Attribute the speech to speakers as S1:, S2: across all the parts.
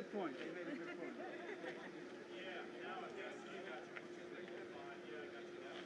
S1: good point. You made a good point.
S2: Yeah, now I guess you got to yeah, I got you that.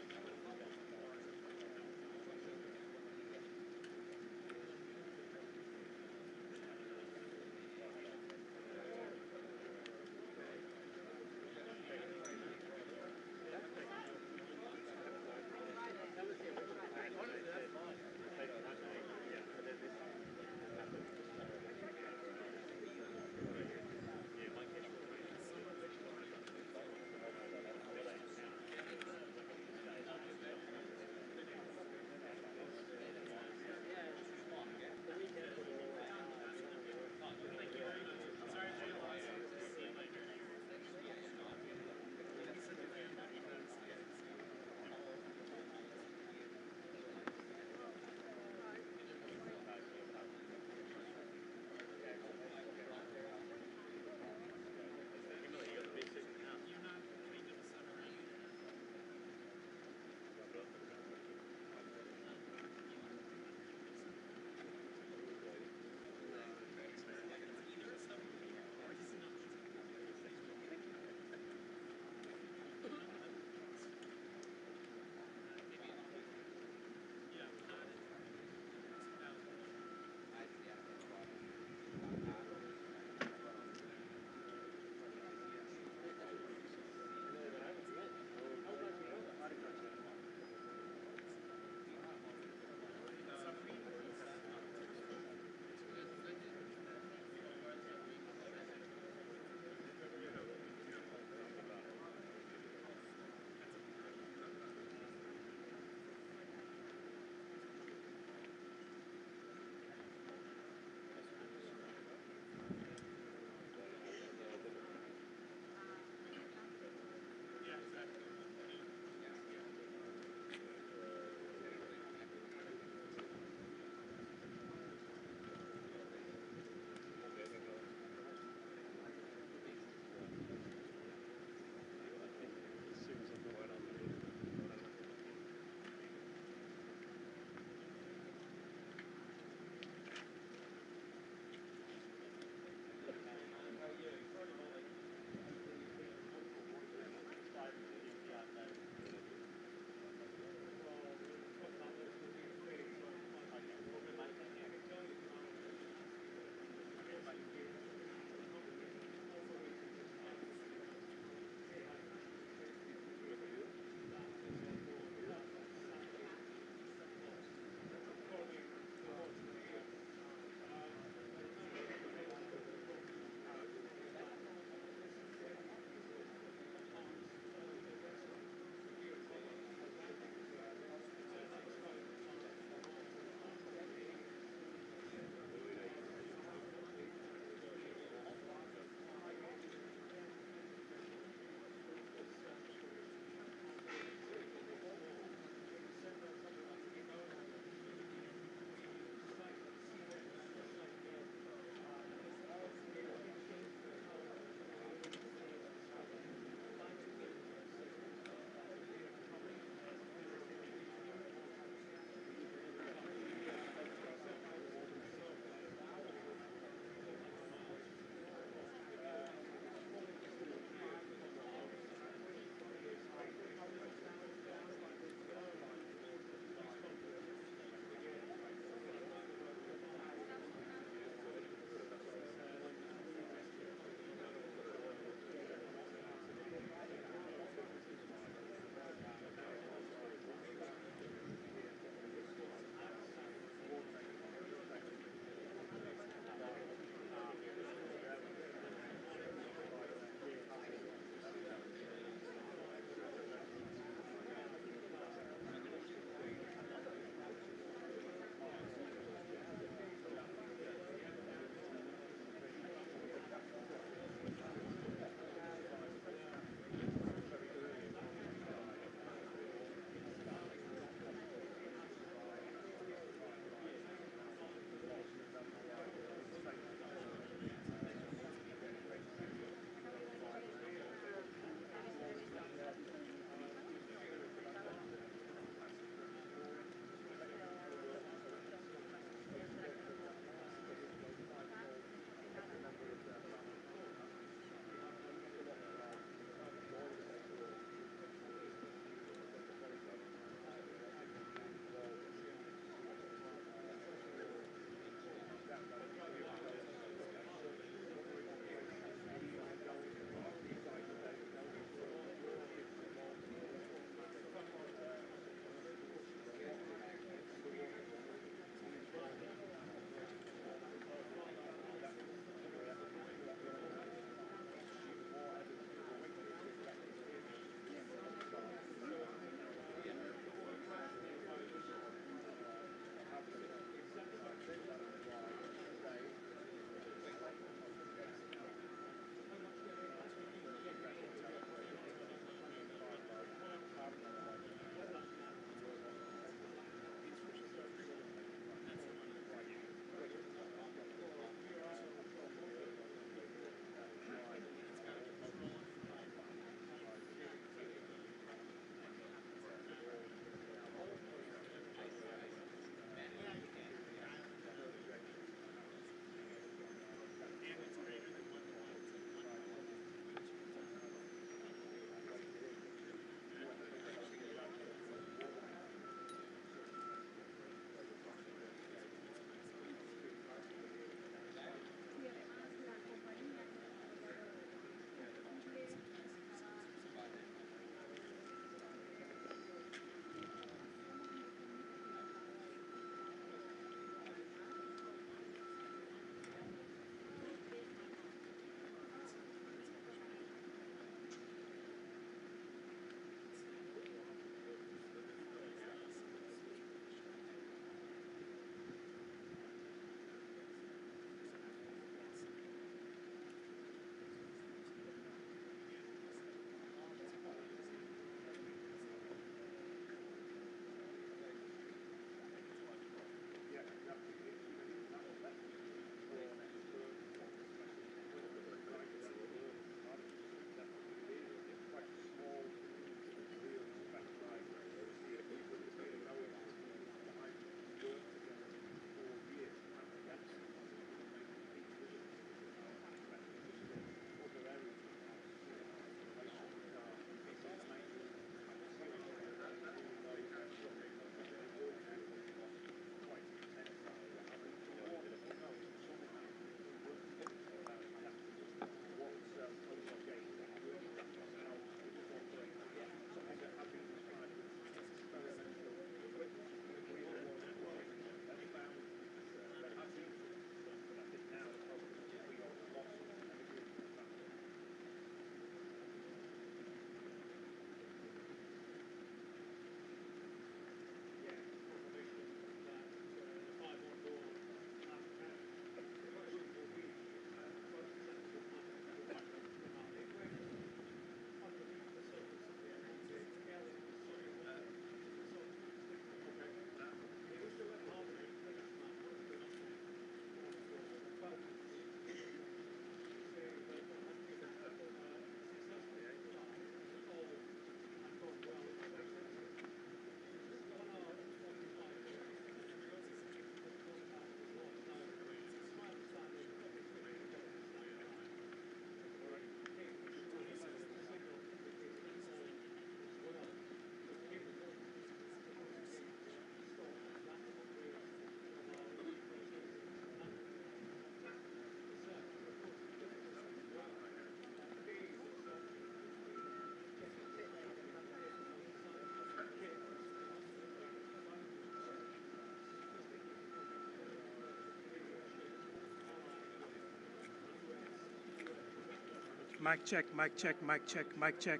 S1: Mic check, mic check, mic check, mic check.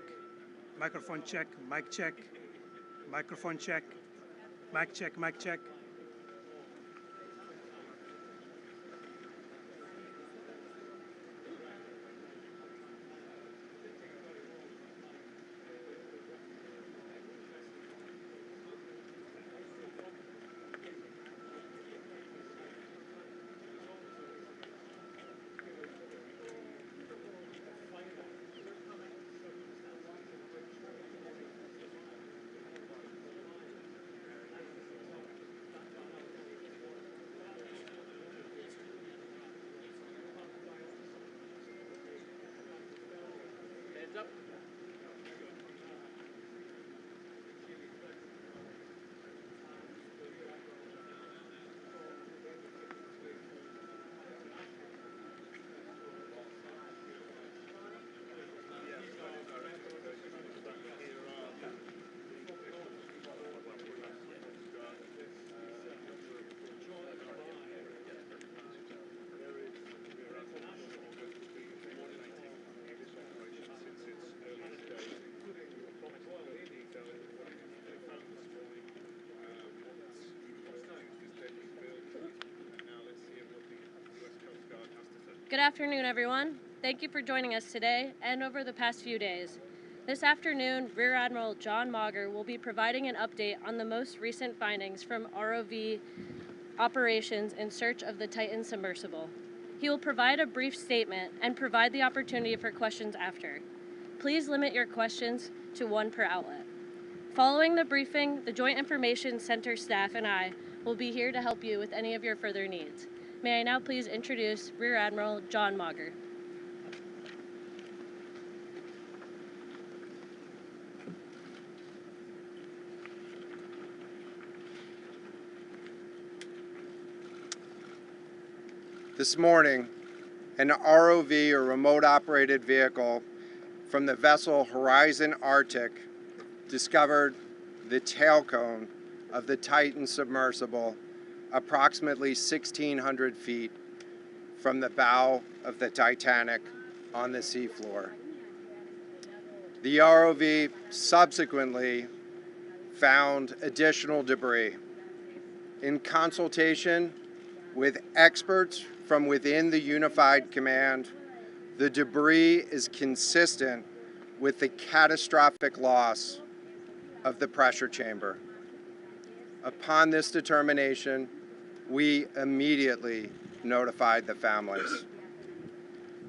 S1: Microphone check, mic check. Microphone check. Mic check, mic check.
S3: Good afternoon, everyone. Thank you for joining us today and over the past few days. This afternoon, Rear Admiral John Mauger will be providing an update on the most recent findings from ROV operations in search of the Titan submersible. He will provide a brief statement and provide the opportunity for questions after. Please limit your questions to one per outlet. Following the briefing, the Joint Information Center staff and I will be here to help you with any of your further needs. May I now please introduce Rear Admiral John Mauger.
S4: This morning, an ROV, or remote operated vehicle, from the vessel Horizon Arctic discovered the tail cone of the Titan submersible approximately 1,600 feet from the bow of the Titanic on the seafloor. The ROV subsequently found additional debris. In consultation with experts from within the Unified Command, the debris is consistent with the catastrophic loss of the pressure chamber. Upon this determination, we immediately notified the families.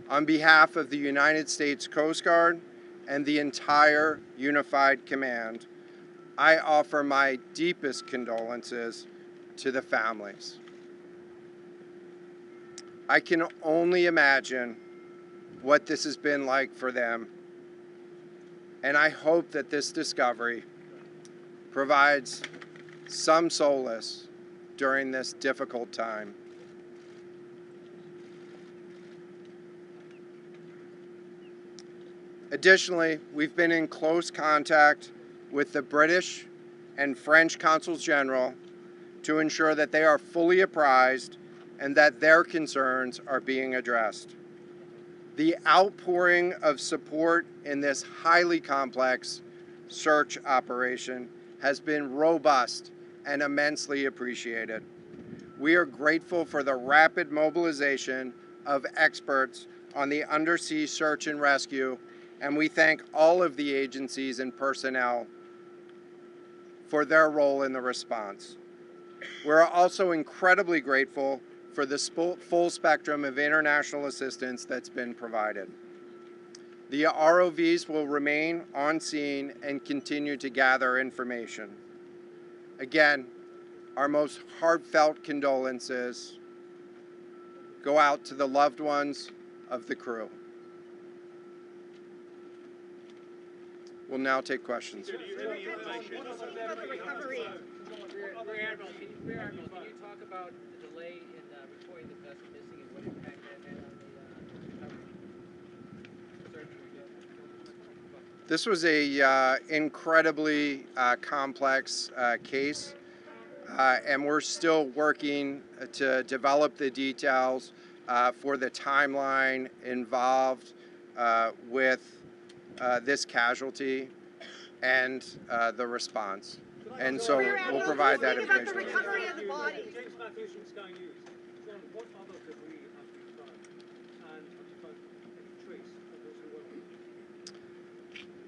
S4: On behalf of the United States Coast Guard and the entire Unified Command, I offer my deepest condolences to the families. I can only imagine what this has been like for them, and I hope that this discovery provides some solace during this difficult time. Additionally, we've been in close contact with the British and French consuls general to ensure that they are fully apprised and that their concerns are being addressed. The outpouring of support in this highly complex search operation has been robust and immensely appreciated. We are grateful for the rapid mobilization of experts on the undersea search and rescue, and we thank all of the agencies and personnel for their role in the response. We're also incredibly grateful for the full spectrum of international assistance that's been provided. The ROVs will remain on scene and continue to gather information. Again, our most heartfelt condolences go out to the loved ones of the crew. We'll now take questions.
S5: Rear Admiral, can you talk about the delay in reporting the vessel missing and what impact that had on the search?
S4: This was a incredibly complex case, and we're still working to develop the details for the timeline involved with this casualty and the response. And so we'll provide that information.
S2: James Matthews from Sky News. John, what other debris have you found? And have you found any trace of those who were?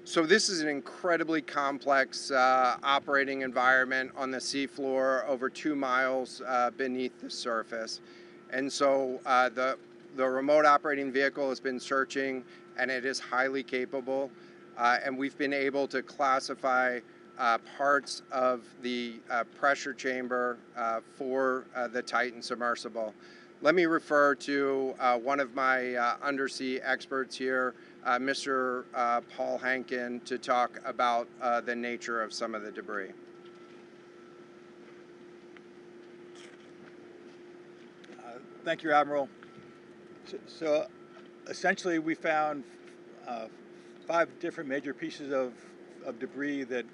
S4: So this is an incredibly complex operating environment on the seafloor, over 2 miles beneath the surface. And so the remote operating vehicle has been searching, and it is highly capable. And we've been able to classify parts of the pressure chamber for the Titan submersible. Let me refer to one of my undersea experts here, Mr. Paul Hankin, to talk about the nature of some of the debris.
S6: Thank you, Admiral. So essentially we found 5 different major pieces of debris that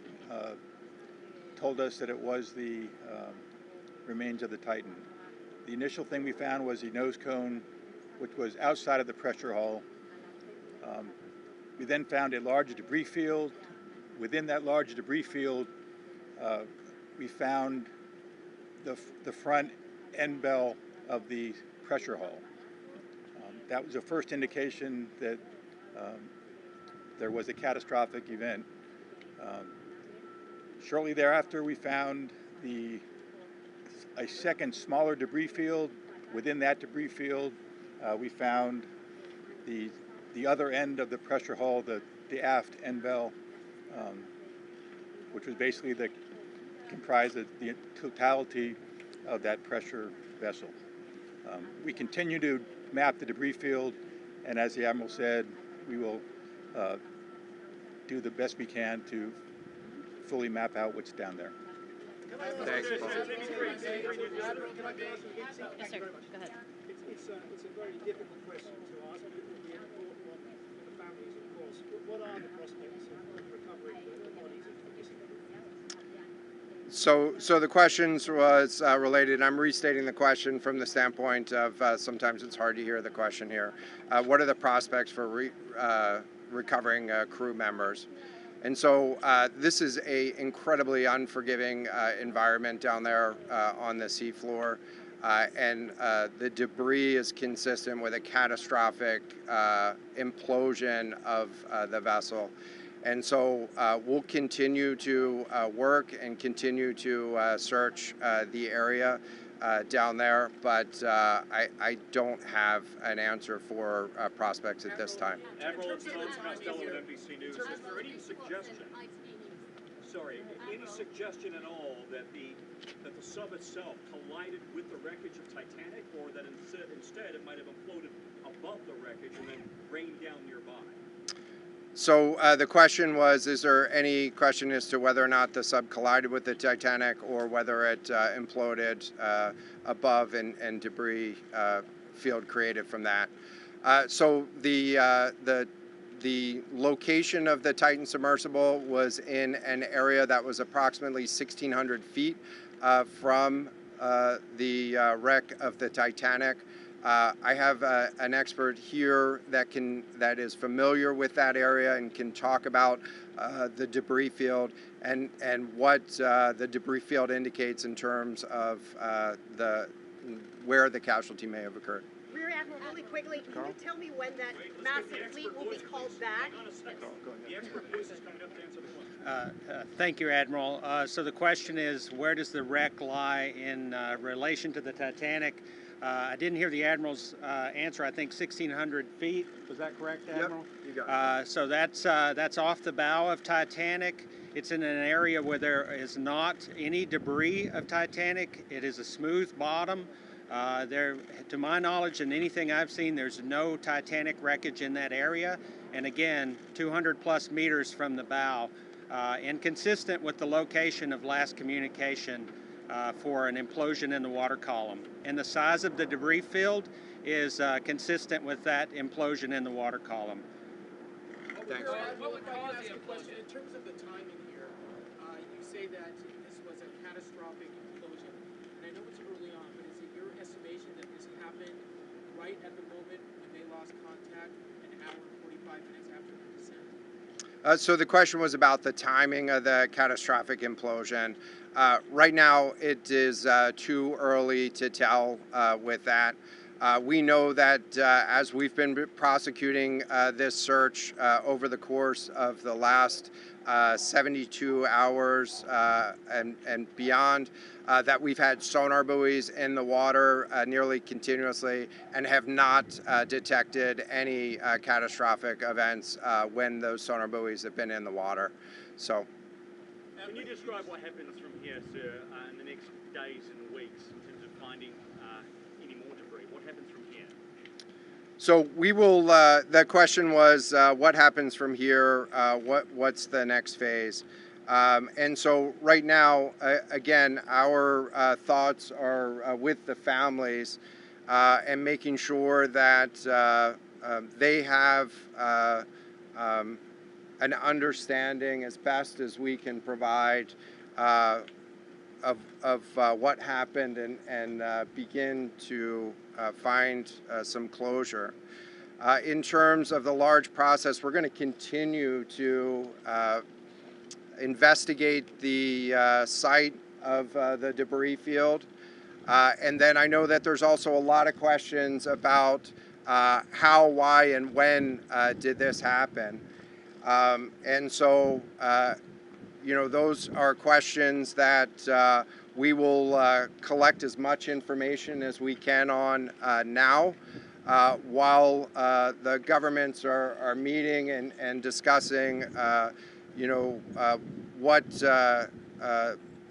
S6: told us that it was the remains of the Titan. The initial thing we found was the nose cone, which was outside of the pressure hull. We then found a large debris field. Within that large debris field, we found the front end bell of the pressure hull. That was the first indication that there was a catastrophic event. Shortly thereafter, we found a second smaller debris field. Within that debris field, we found the other end of the pressure hull, the aft end bell, which was basically comprised of the totality of that pressure vessel. We continue to map the debris field, and as the Admiral said, we will do the best we can to fully map out what's down there.
S4: Thanks, Paul.
S3: Yes, sir. Go ahead.
S2: It's a very difficult question to ask, but it will be an important one for the families, of course. What are the prospects of recovering the bodies of the missing people?
S4: So the questions was related. I'm restating the question from the standpoint of sometimes it's hard to hear the question here. What are the prospects for recovering crew members? And so this is a incredibly unforgiving environment down there on the seafloor. And the debris is consistent with a catastrophic implosion of the vessel. And so we'll continue to work and continue to search the area down there, but I don't have an answer for prospects at this time.
S7: Admiral, it's Tom Costello with NBC News. Is there any suggestion, any suggestion at all that the sub itself collided with the wreckage of Titanic, or that instead it might have imploded above the wreckage and then rained down nearby?
S4: So the question was, is there any question as to whether or not the sub collided with the Titanic or whether it imploded above and debris field created from that? So the location of the Titan submersible was in an area that was approximately 1,600 feet from the wreck of the Titanic. I have an expert here that is familiar with that area and can talk about the debris field and what the debris field indicates in terms of where the casualty may have occurred.
S8: Rear Admiral, really quickly, can you tell me when that massive fleet will be called back?
S7: The expert voice is coming up to answer the question.
S5: Thank you, Admiral. So the question is, where does the wreck lie in relation to the Titanic? I didn't hear the Admiral's answer. I think 1,600 feet. Was that correct, Admiral?
S4: Yep, you got it.
S5: So that's off the bow of Titanic. It's in an area where there is not any debris of Titanic. It is a smooth bottom. To my knowledge and anything I've seen, there's no Titanic wreckage in that area. And again, 200 plus meters from the bow, and consistent with the location of last communication for an implosion in the water column. And the size of the debris field is consistent with that implosion in the water column.
S4: Thanks.
S9: What would cause the implosion? In terms of the timing here, you say that this was a catastrophic implosion. And I know it's early on, but is it your estimation that this happened right at the moment when they lost contact, an hour and 45
S4: So the question was about the timing of the catastrophic implosion. Right now, it is too early to tell with that. We know that as we've been prosecuting this search over the course of the last 72 hours and beyond, that we've had sonar buoys in the water nearly continuously and have not detected any catastrophic events when those sonar buoys have been in the water. So,
S7: can you describe what happens from here, sir, in the next days and weeks in terms of finding any more debris? What happens from here?
S4: So we will, the question was what happens from here, what's the next phase? And so right now, again, our thoughts are with the families and making sure that they have an understanding as best as we can provide of what happened and begin to find some closure. In terms of the large process, we're going to continue to investigate the site of the debris field. And then I know that there's also a lot of questions about how, why, and when did this happen. And so, you know, those are questions that we will collect as much information as we can on now, while the governments are meeting and discussing, you know, what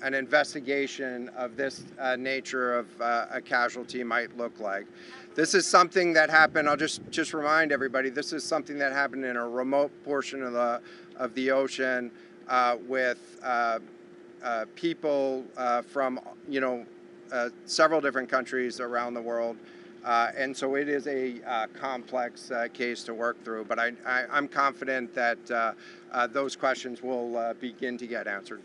S4: an investigation of this nature of a casualty might look like. This is something that happened, I'll just remind everybody, this is something that happened in a remote portion of the ocean with people from, you know, several different countries around the world. And so it is a complex case to work through, but I'm confident that those questions will begin to get answered.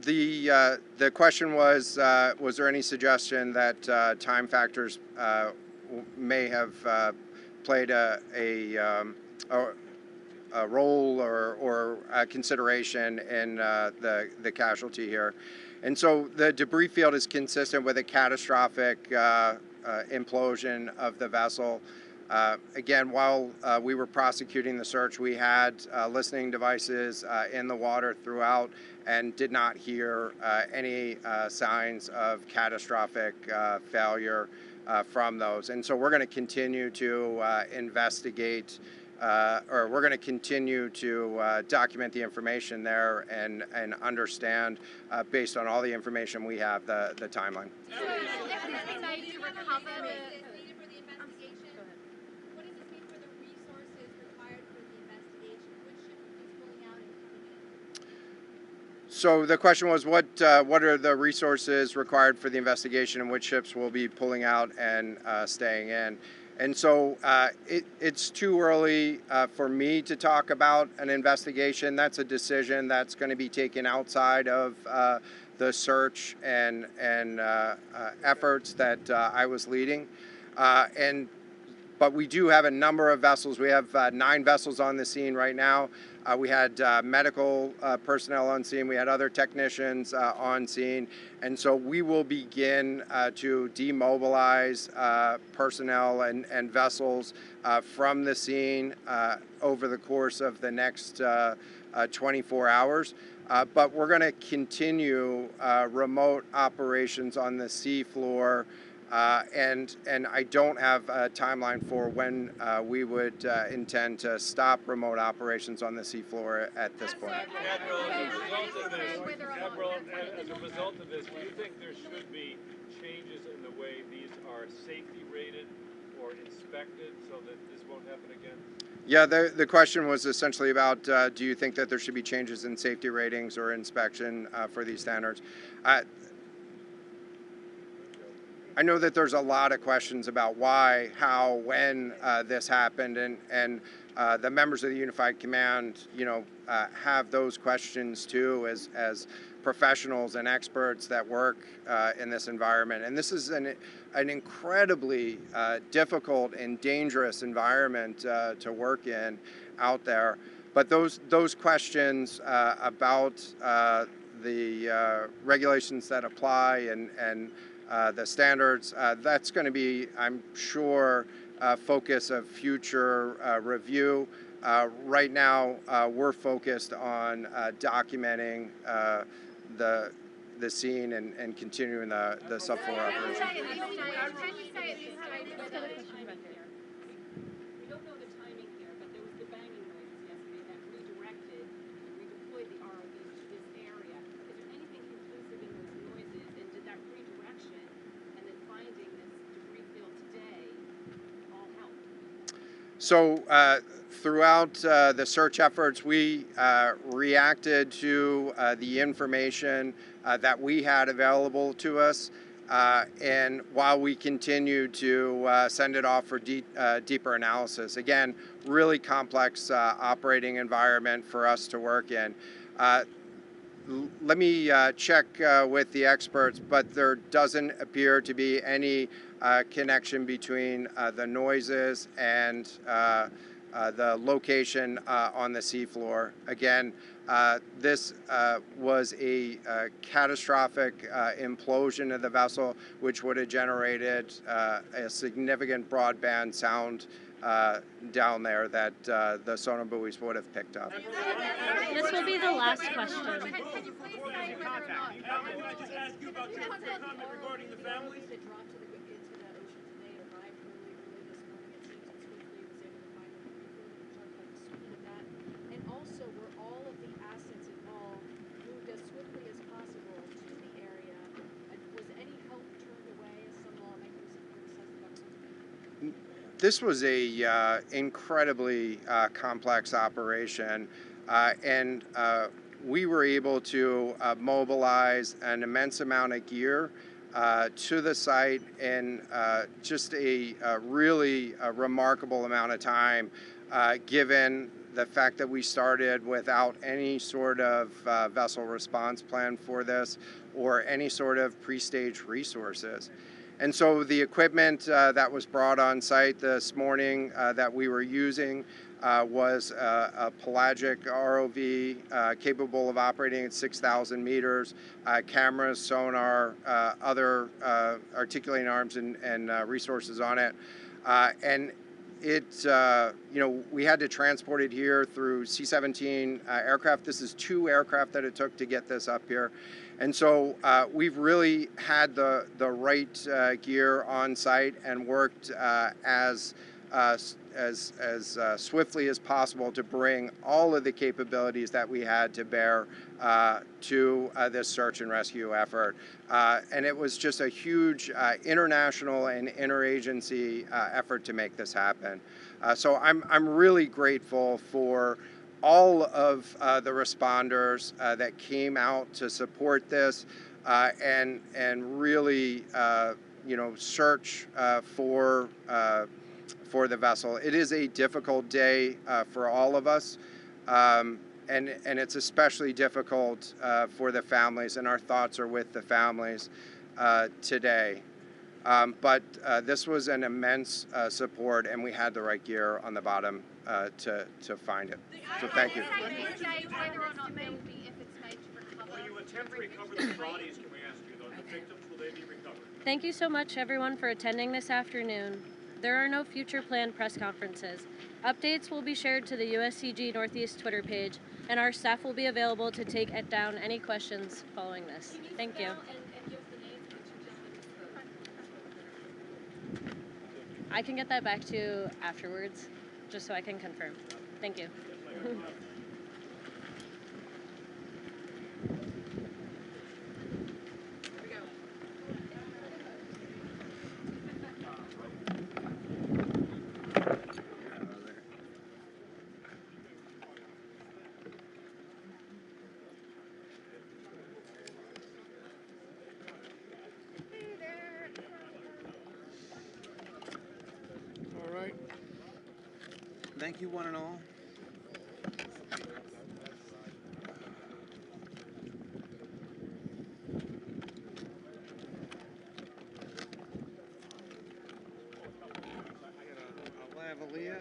S4: The question was there any suggestion that time factors may have played a role or a consideration in the casualty here? And so the debris field is consistent with a catastrophic implosion of the vessel. Again, while we were prosecuting the search, we had listening devices in the water throughout and did not hear any signs of catastrophic failure from those. And so we're going to continue to investigate, or we're going to continue to document the information there and understand, based on all the information we have, the timeline. So the question was, what are the resources required for the investigation and which ships will be pulling out and staying in? And so it's too early for me to talk about an investigation. That's a decision that's going to be taken outside of the search and efforts that I was leading. But we do have a number of vessels. We have 9 vessels on the scene right now. We had medical personnel on scene. We had other technicians on scene. And so we will begin to demobilize personnel and vessels from the scene over the course of the next 24 hours. But we're going to continue remote operations on the sea floor. And I don't have a timeline for when we would intend to stop remote operations on the seafloor at this point.
S10: Admiral, as a result of this, do you think there should be changes in the way these are safety rated or inspected so that this won't happen again?
S4: Yeah, the question was essentially about do you think that there should be changes in safety ratings or inspection for these standards? I know that there's a lot of questions about why, how, when this happened, and the members of the Unified Command, have those questions too, as professionals and experts that work in this environment. And this is an incredibly difficult and dangerous environment to work in out there. But those questions about the regulations that apply and the standards, that's going to be, I'm sure, focus of future review. Right now, we're focused on documenting the scene and continuing the subfloor operation.
S3: We don't know the timing here, but there was the banging noises yesterday that redirected and redeployed the ROVs to this area. Is there anything conclusive in those noises, and did that redirection and then finding this debris field today all help?
S4: So throughout the search efforts, we reacted to the information that we had available to us, and while we continued to send it off for deeper analysis. Again, really complex operating environment for us to work in. Let me check with the experts, but there doesn't appear to be any connection between the noises and the location on the seafloor. Again, this was a catastrophic implosion of the vessel, which would have generated a significant broadband sound down there that the sonar buoys would have picked up.
S3: This will be the last question.
S7: Can I just ask you about your comment regarding the families?
S11: And also, were all of the assets involved moved as swiftly as possible to the area? And was any help turned away, as some lawmakers have criticized the government?
S4: This was a incredibly complex operation, and we were able to mobilize an immense amount of gear to the site in just a really remarkable amount of time, given the fact that we started without any sort of vessel response plan for this or any sort of pre-stage resources. And so the equipment that was brought on site this morning that we were using was a pelagic ROV capable of operating at 6,000 meters, cameras, sonar, other articulating arms and resources on it. And it, we had to transport it here through C-17 aircraft. This is 2 aircraft that it took to get this up here. And so we've really had the right gear on site and worked as swiftly as possible to bring all of the capabilities that we had to bear to this search and rescue effort. And it was just a huge international and interagency effort to make this happen. So I'm really grateful for all of the responders that came out to support this and really search for the vessel. It is a difficult day for all of us, and it's especially difficult for the families, and our thoughts are with the families today. But this was an immense support, and we had the right gear on the bottom to find it. So thank you.
S7: When you attempt to recover the bodies, can we ask you, though, the victims, will they be recovered?
S3: Thank you so much, everyone, for attending this afternoon. There are no future planned press conferences. Updates will be shared to the USCG Northeast Twitter page, and our staff will be available to take down any questions following this. Thank you. I can get that back to you afterwards, just so I can confirm. Thank you.
S12: Thank you, one and all. Lavalier.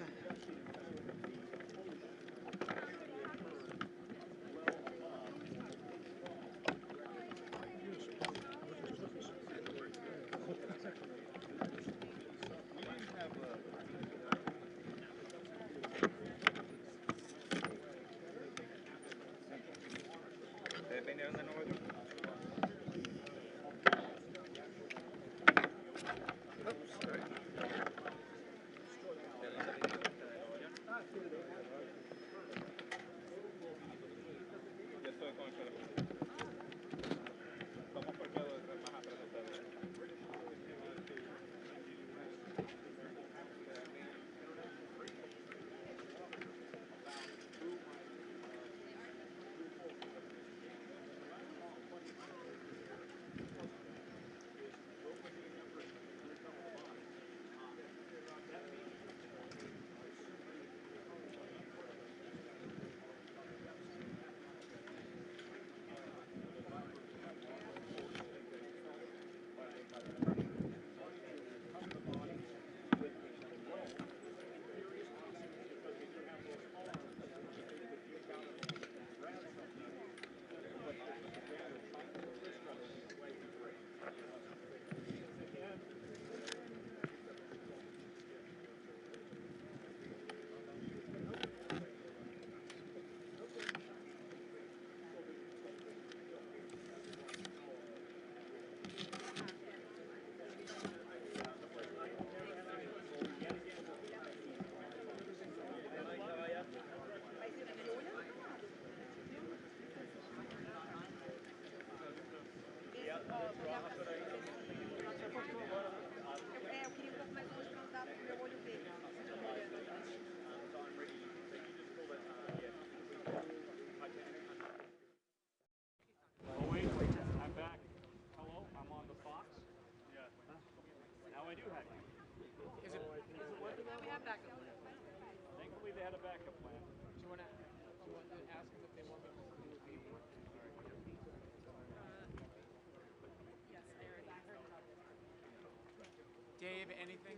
S9: Dave, anything?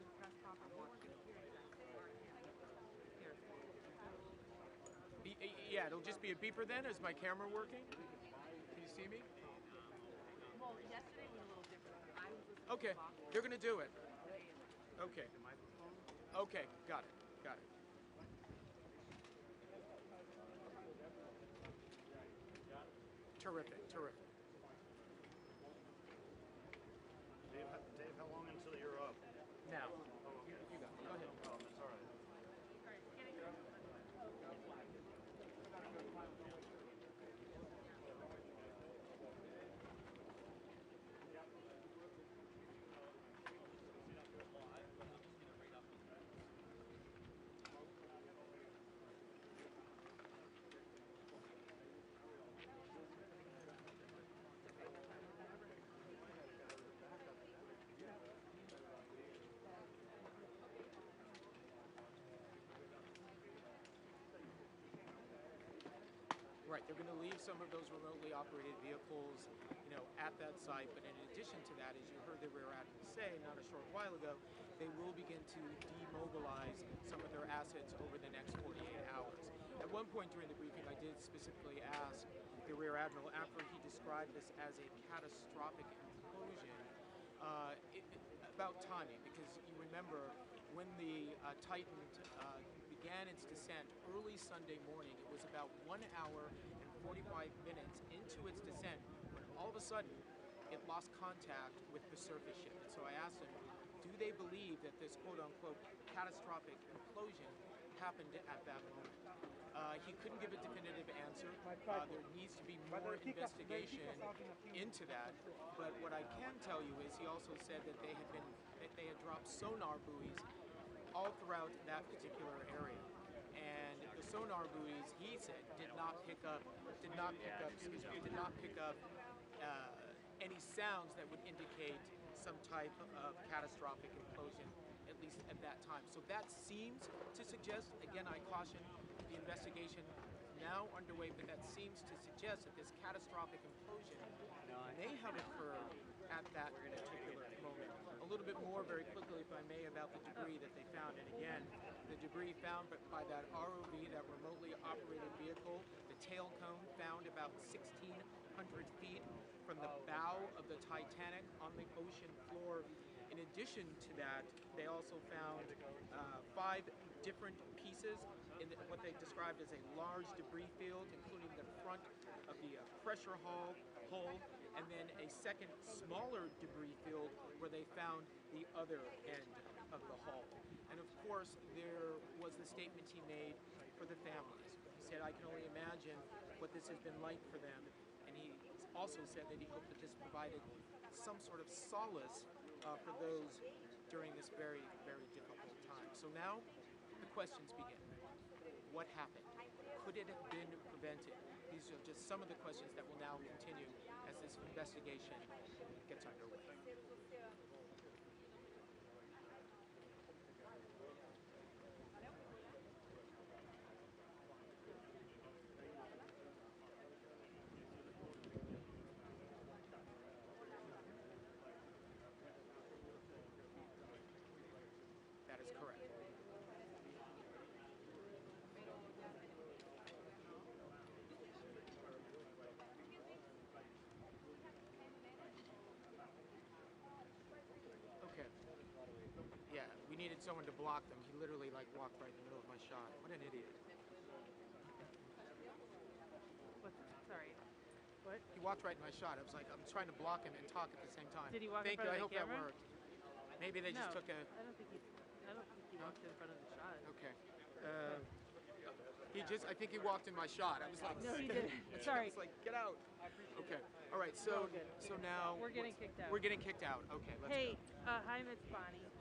S9: Yeah, it'll just be a beeper then. Is my camera working? Can you see me?
S11: Well, yesterday was a little different. I was listening
S9: Okay,
S11: to Fox.
S9: they're gonna do it. Okay. Okay, got it. Got it. Terrific, terrific.
S13: Dave, how long until you're up?
S9: Now, you got it. Go ahead.
S13: That's all right.
S9: Right, they're going to leave some of those remotely operated vehicles, at that site. But in addition to that, as you heard the Rear Admiral say not a short while ago, they will begin to demobilize some of their assets over the next 48 hours. At one point during the briefing, I did specifically ask the Rear Admiral, after he described this as a catastrophic implosion, about timing, because you remember when the Titan began its descent early Sunday morning, it was about 1 hour and 45 minutes into its descent when all of a sudden it lost contact with the surface ship. And so I asked him, do they believe that this quote-unquote catastrophic implosion happened at that moment? He couldn't give a definitive answer. There needs to be more investigation into that. But what I can tell you is he also said that they had dropped sonar buoys all throughout that particular area. And the sonar buoys, he said, did not pick up any sounds that would indicate some type of catastrophic implosion, at least at that time. So that seems to suggest, again, I caution the investigation now underway, but that seems to suggest that this catastrophic implosion may have occurred at that particular moment. A little bit more very quickly, if I may, about the debris that they found. And again, the debris found by that ROV, that remotely operated vehicle, the tail cone found about 1,600 feet from the bow of the Titanic on the ocean floor. In addition to that, they also found 5 different pieces in what they described as a large debris field, including the front of the pressure hull, and then a second smaller debris field where they found the other end of the hull. And of course, there was the statement he made for the families. He said, I can only imagine what this has been like for them. And he also said that he hoped that this provided some sort of solace for those during this very, very difficult time. So now the questions begin. What happened? Could it have been prevented? These are just some of the questions that will now continue as this investigation gets underway. That is correct. Okay. Yeah, we needed someone to block them. He literally walked right in the middle of my shot. What an idiot.
S14: Sorry. What?
S9: He walked right in my shot. I was like, I'm trying to block him and talk at the same time.
S14: Did he walk
S9: Thank
S14: in front
S9: you.
S14: of the
S9: I
S14: camera?
S9: hope that worked. Maybe they just took a...
S14: I don't think he walked in front of the shot.
S9: Okay. I think he walked in my shot. I was like,
S14: no, he didn't. Sorry.
S9: I was like, get out. Okay. All right. So now
S14: we're getting kicked out.
S9: We're getting kicked out. Okay. Let's
S14: hey,
S9: go.
S14: hi, Miss Bonnie.